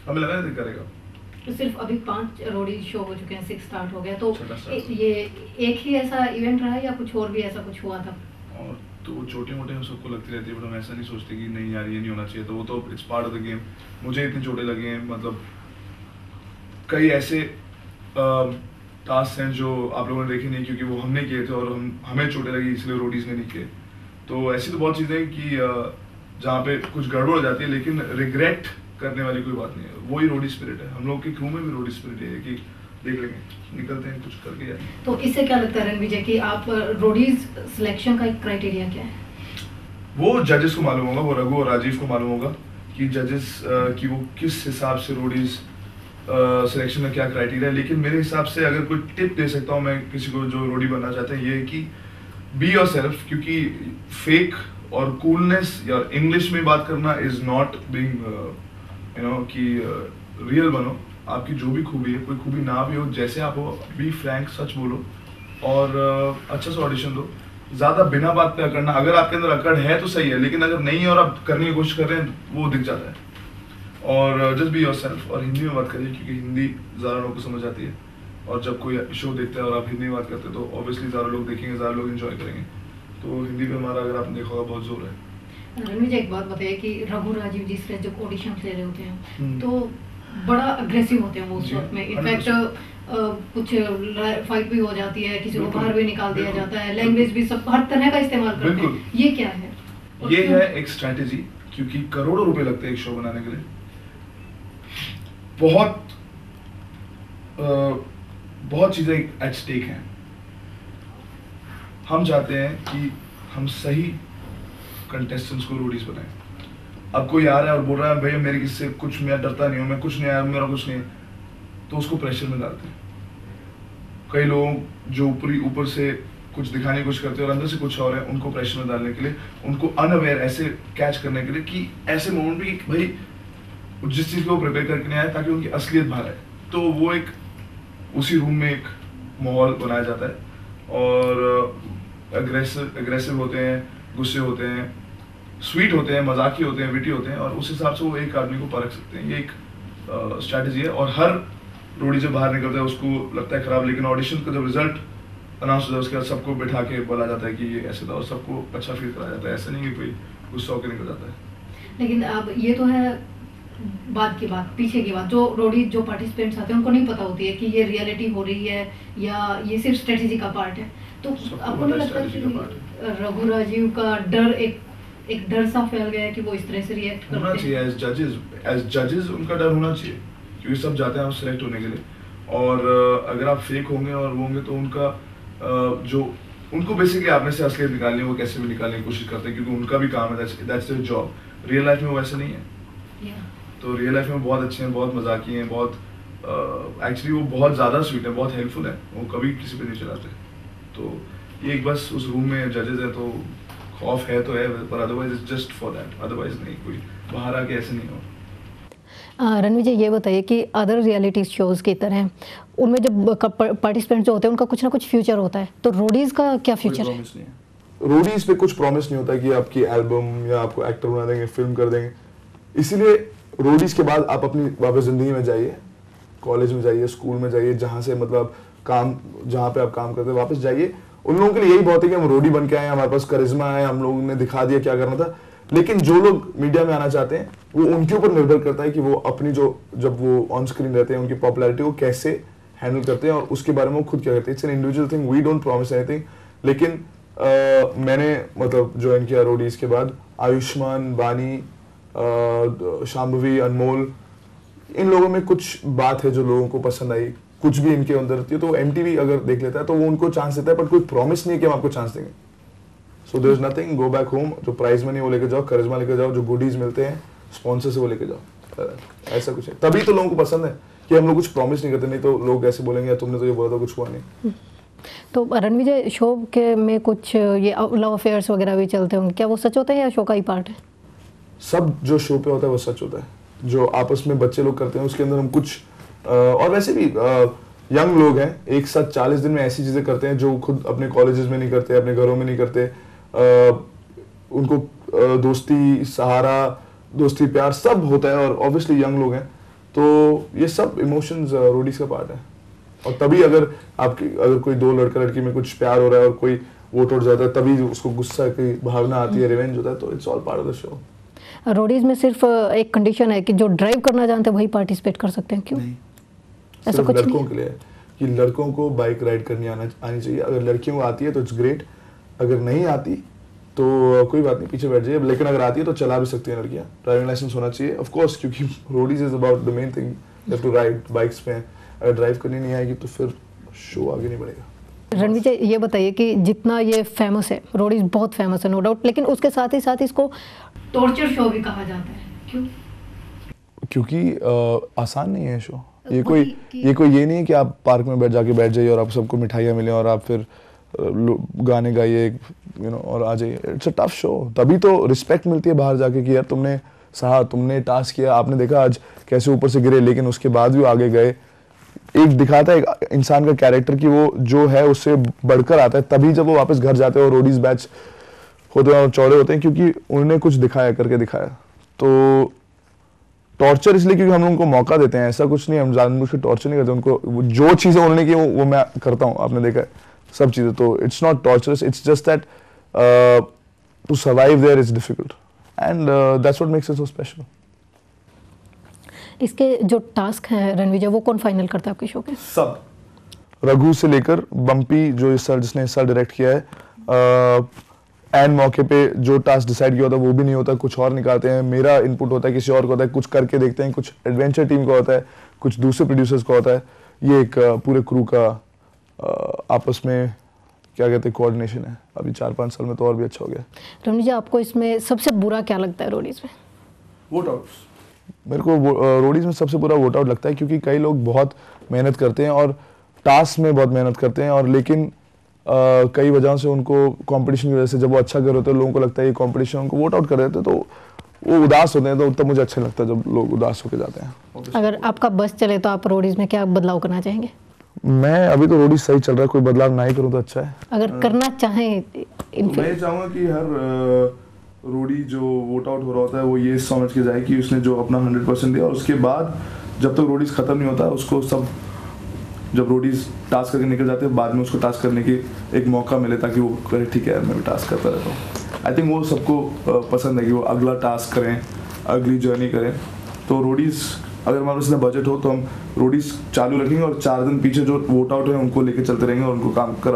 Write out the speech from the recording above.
हमें लगा नहीं करेगा। तो सिर्फ अभी 5 रोडी शो हो चुके हैं, 6 स्टार्ट हो गया, तो ये एक ही ऐसा इवेंट रहा है या कुछ और भी ऐसा कुछ हुआ था? और तो छोटे मोटे सबको लगती रहती है, बट हम ऐसा नहीं सोचते कि नहीं यार ये नहीं होना चाहिए, तो वो तो it's part of the game. मुझे इतनी चोटें लगी हैं, मतलब कई ऐसे टास्क हैं जो आप लोगों ने देखे नहीं क्योंकि वो हमने किए थे, और हमें चोटें लगी इसलिए रोडीज ने नहीं किए। तो ऐसी तो बहुत चीज़ें हैं कि जहाँ पे कुछ गड़बड़ हो जाती है, लेकिन रिग्रेट करने वाली कोई बात नहीं है। वही रोडी स्पिरिट है, हम लोग के क्रू में भी रोडी स्पिरिट है कि देख लेंगे, निकलते हैं, कुछ करके जाएंगे। तो इससे क्या लगता है रणविजय कि आप रोडीज सिलेक्शन का एक क्राइटेरिया क्या है? वो जजेस को मालूम होगा, वो रघु और राजीव को मालूम होगा कि जजेस की वो किस हिसाब से रोडीज सिलेक्शन में क्या क्राइटेरिया है। लेकिन मेरे हिसाब से अगर कोई टिप दे सकता हूँ मैं किसी को जो रोडी बनना चाहते हैं, ये है कि बी योर सेल्फ, क्योंकि फेक और कूलनेस या इंग्लिश में बात करना इज नॉट बीइंग कि रियल बनो। आपकी जो भी खूबी है, कोई खूबी ना भी हो, जैसे आप हो, बी फ्रैंक, सच बोलो और अच्छा सा ऑडिशन दो। ज़्यादा बिना बात पे करना, अगर आपके अंदर अकड़ है तो सही है, लेकिन अगर नहीं है और आप करने की कोशिश कर रहे हैं वो दिख जाता है। और जस्ट बी योर सेल्फ, और हिंदी में बात करिए क्योंकि हिंदी ज़्यादा लोगों को समझ आती है, और जब कोई शो देखते हैं और आप हिंदी में बात करते हैं तो ऑब्वियसली ज़्यादा लोग देखेंगे, ज़्यादा लोग एंजॉय करेंगे। तो हिंदी पे हमारा अगर आपने देखा होगा बहुत जोर है। रणविजय एक बात बताइए कि रघु राजीव जिस तरह जब ऑडिशन ले रहे होते हैं तो बड़ा अग्रेसिव होते हैं वो उस वक्त में, इनफैक्ट कुछ फाइट भी हो जाती है, किसी को बाहर भी निकाल दिया जाता है, लैंग्वेज भी सब हर तरह का इस्तेमाल करते हैं, ये क्या है? ये है एक स्ट्रैटेजी, क्योंकि करोड़ों रुपए लगते हैं एक शो बनाने के लिए। बहुत चीजें एट स्टेक हैं। हम चाहते हैं कि हम सही कंटेस्टेंट्स को रोडीज बनाएं। अब कोई आ रहा है और बोल रहा है भैया मेरे किससे कुछ, मैं डरता नहीं हूँ, मैं कुछ नहीं आया, मेरा कुछ नहीं है, तो उसको प्रेशर में डालते हैं। कई लोग जो ऊपर से कुछ दिखाने की कोशिश करते हैं और अंदर से कुछ और है, उनको प्रेशर में डालने के लिए, उनको अनअवेयर ऐसे कैच करने के लिए कि ऐसे मोमेंट भी भाई जिस चीज़ को प्रिपेयर करके नहीं आए ताकि उनकी असलियत बाहर आए। तो वो एक उसी रूम में एक माहौल बनाया जाता है, और अग्रेसिव होते हैं, गुस्से होते हैं, स्वीट होते हैं, मजाकी होते हैं, विटी होते हैं, और उस हिसाब से वो एक आदमी को परख सकते हैं। ये एक स्ट्रैटेजी है, और हर रोडी जब बाहर निकलता है उसको लगता है खराब, लेकिन ऑडिशन का जब रिजल्ट अनाउंस होता है उसके बाद सबको बैठा के बोला जाता है कि ये ऐसे था, और सबको अच्छा फील कराया जाता है। ऐसा नहीं कि कोई गुस्सा होकर निकल जाता है। लेकिन अब ये तो है बाद की बात, पीछे की बात, जो रोडी जो पार्टिसिपेंट्स आते हैं उनको नहीं पता होती है कि ये रियलिटी हो रही है या ये सिर्फ स्ट्रेटेजी का पार्ट है। तो आपको नहीं लगता कि रघु राजीव का डर एक डर सा फैल गया है कि वो इस तरह से रिएक्ट करते हैं? होना चाहिए एज जजेस उनका डर होना चाहिए, क्योंकि सब जाते हैं सेलेक्ट होने के लिए, और अगर आप फेक होंगे और वो होंगे तो उनका जो उनको बेसिकली आप में से असलियत निकालनी है वो कैसे भी निकालने की कोशिश करते हैं, क्योंकि उनका भी काम है, that's their job. Real life में वो ऐसे नहीं है। तो रियल लाइफ में बहुत अच्छे हैं, बहुत मजाकी हैं, बहुत एक्चुअली वो बहुत ज़्यादा स्वीट है, बहुत हेल्पफुल है, वो कभी किसी पे नहीं चलाते। तो ये एक बस उस रूम में जजेस है तो खौफ है तो है, पर otherwise it's just for that, otherwise नहीं, कोई बाहर आके ऐसे नहीं हो। रणविजय ये बताइए कि अदर रियलिटी शोज़ की तरह उनमें जब पार्टिसिपेंट जो होते हैं उनका कुछ ना कुछ फ्यूचर होता है, तो रोडीज़ का क्या फ्यूचर है? रोडीज़ पे कुछ प्रॉमिस नहीं होता कि आपकी एल्बम या आपको एक्टर बना देंगे, फिल्म कर देंगे। इसीलिए रोडीज़ के बाद आप अपनी वापस ज़िंदगी में जाइए, कॉलेज में जाइए, स्कूल में जाइए, जहाँ से मतलब काम, जहाँ पे आप काम करते हैं वापस जाइए। उन लोगों के लिए यही बहुत है कि हम रोडी बन के आए, हमारे पास करिश्मा है, हम लोगों ने दिखा दिया क्या करना था। लेकिन जो लोग मीडिया में आना चाहते हैं वो उनके ऊपर निर्भर करता है कि वो अपनी जब वो ऑन स्क्रीन रहते हैं उनकी पॉपुलैरिटी को कैसे हैंडल करते हैं, और उसके बारे में वो खुद क्या करते हैं। It's an individual thing, we don't promise anything. लेकिन मैंने मतलब ज्वाइन किया रोडीज़ के बाद, आयुष्मान, बानी, शांभवी, अनमोल, इन लोगों में कुछ बात है जो लोगों को पसंद आई, कुछ भी इनके अंदर होती है, तो एमटीवी अगर देख लेता है तो वो उनको चांस देता है, पर कोई प्रॉमिस नहीं है कि हम आपको चांस देंगे। So there is nothing, go back home, जो प्राइज मनी वो लेके जाओ, करिश्मा लेके जाओ, जो गुडीज मिलते हैं स्पॉन्सर से वो लेके जाओ, ऐसा कुछ है। तभी तो लोगों को पसंद है कि हम लोग कुछ प्रॉमिस नहीं करते, नहीं तो लोग ऐसे बोलेंगे तुमने तो ये बोला था कुछ हुआ नहीं। तो रणविजय शो के में कुछ ये लव अफेयर्स वगैरह भी चलते होंगे, क्या वो सच होते हैं या शो का ही पार्ट है? सब जो शो पे होता है वो सच होता है, जो आपस में बच्चे लोग करते हैं उसके अंदर हम कुछ और वैसे भी यंग लोग हैं, एक साथ 40 दिन में ऐसी चीज़ें करते हैं जो खुद अपने कॉलेजेस में नहीं करते, अपने घरों में नहीं करते। उनको दोस्ती, सहारा, दोस्ती प्यार सब होता है, और ऑब्वियसली यंग लोग हैं तो ये सब इमोशंस रोडीज का पार्ट है। और तभी अगर कोई दो लड़का लड़की में कुछ प्यार हो रहा है और कोई वो टूट जाता है, तभी उसको गुस्सा की भावना आती है, रिवेंज होता है, तो it's all part of the show. Roadies में सिर्फ एक कंडीशन है कि जो ड्राइव करना जानते हैं वही पार्टिसिपेट कर सकते हैं, क्यों? नहीं, ऐसा सिर्फ कुछ लड़कों नहीं के लिए है कि लड़कों को बाइक राइड करनी आनी चाहिए। अगर लड़कियों को आती है तो इट्स ग्रेट, अगर नहीं आती तो कोई बात नहीं, पीछे बैठ जाइए, लेकिन अगर आती है तो चला भी सकती हैं लड़कियां। ड्राइविंग लाइसेंस होना चाहिए ऑफ कोर्स, क्योंकि Roadies is about the main thing, you have to ride bikes पे। अगर ड्राइव करनी नहीं आएगी तो फिर शो आगे नहीं बढ़ेगा। रणवीर जी ये बताइए कि जितना ये फेमस है, रोडीज बहुत फेमस है नो डाउट, लेकिन उसके साथ ही इसको टॉर्चर शो भी कहा जाता है, क्यों? क्योंकि आसान नहीं है शो। ये कोई ये नहीं है कि आप पार्क में बैठ जाइए और आप सबको मिठाइयाँ मिलें और आप फिर गाने गाइए और आ जाइए। It's a tough show. तभी तो रिस्पेक्ट मिलती है बाहर जाके कि यार तुमने टास्क किया, आपने देखा आज कैसे ऊपर से गिरे, लेकिन उसके बाद भी आगे गए। एक दिखाता है एक इंसान का कैरेक्टर कि वो जो है उससे बढ़कर आता है, तभी जब वो वापस घर जाते हैं और रोडीज बैच होते हैं और चौड़े होते हैं, क्योंकि उन्होंने कुछ करके दिखाया। तो टॉर्चर इसलिए क्योंकि हम उनको मौका देते हैं, ऐसा कुछ नहीं, हम जानबूझ के टॉर्चर नहीं करते उनको। जो चीज़ें उन्होंने की वो मैं करता हूँ, आपने देखा है सब चीज़ें। तो it's not torturous, it's just that to survive there is difficult and that's what makes it so special. इसके जो टास्क हैं रणवीर जी, वो कौन फाइनल करता है आपके शो के? सब, रघु से लेकर बम्पी जो जिसने हिस्सा डायरेक्ट किया है, एंड मौके पे जो टास्क डिसाइड किया होता है वो भी नहीं होता, कुछ और निकालते हैं। मेरा इनपुट होता है, किसी और का होता है, कुछ करके देखते हैं, कुछ एडवेंचर टीम का होता है, कुछ दूसरे प्रोड्यूसर्स का होता है। ये एक पूरे क्रू का आपस में क्या कहते हैं कोऑर्डिनेशन है। अभी 4-5 साल में तो और भी अच्छा हो गया। रणवीर जी आपको इसमें सबसे बुरा क्या लगता है रोडीज में? Vote outs. मेरे को रोडीज में सबसे बुरा वोट आउट लगता है, क्योंकि कई लोग बहुत मेहनत करते हैं और टास्क में बहुत मेहनत करते हैं, और लेकिन कई वजहों से उनको कंपटीशन की वजह से जब वो अच्छा कर होते हैं लोगों को लगता है ये कंपटीशन, उनको वोट आउट कर देते हैं, तो वो उदास होते हैं। तो तब मुझे अच्छा लगता है जब लोग उदास होकर जाते हैं। अगर आपका बस चले तो आप रोडीज में क्या बदलाव करना चाहेंगे? मैं अभी तो रोडीज सही चल रहा है, कोई बदलाव ना ही करूँ तो अच्छा है। अगर करना चाहें तो मैं चाहूँगा कि हर रोडी जो वोट आउट हो रहा होता है वो ये समझ के जाए कि उसने जो अपना 100% दिया, और उसके बाद जब तक रोडीज खत्म नहीं होता उसको सब, जब रोडीज टास्क करके निकल जाते हैं बाद में उसको टास्क करने की एक मौका मिले, ताकि वो कहे ठीक है मैं भी टास्क करता रहता हूँ। आई थिंक वो सबको पसंद है कि वो अगला टास्क करें, अगली जर्नी करें। तो रोडीज अगर हमारे पास इतना बजट हो तो हम रोडीज चालू रखेंगे और 4 दिन पीछे जो वोट आउट है उनको लेके चलते रहेंगे और उनको काम कर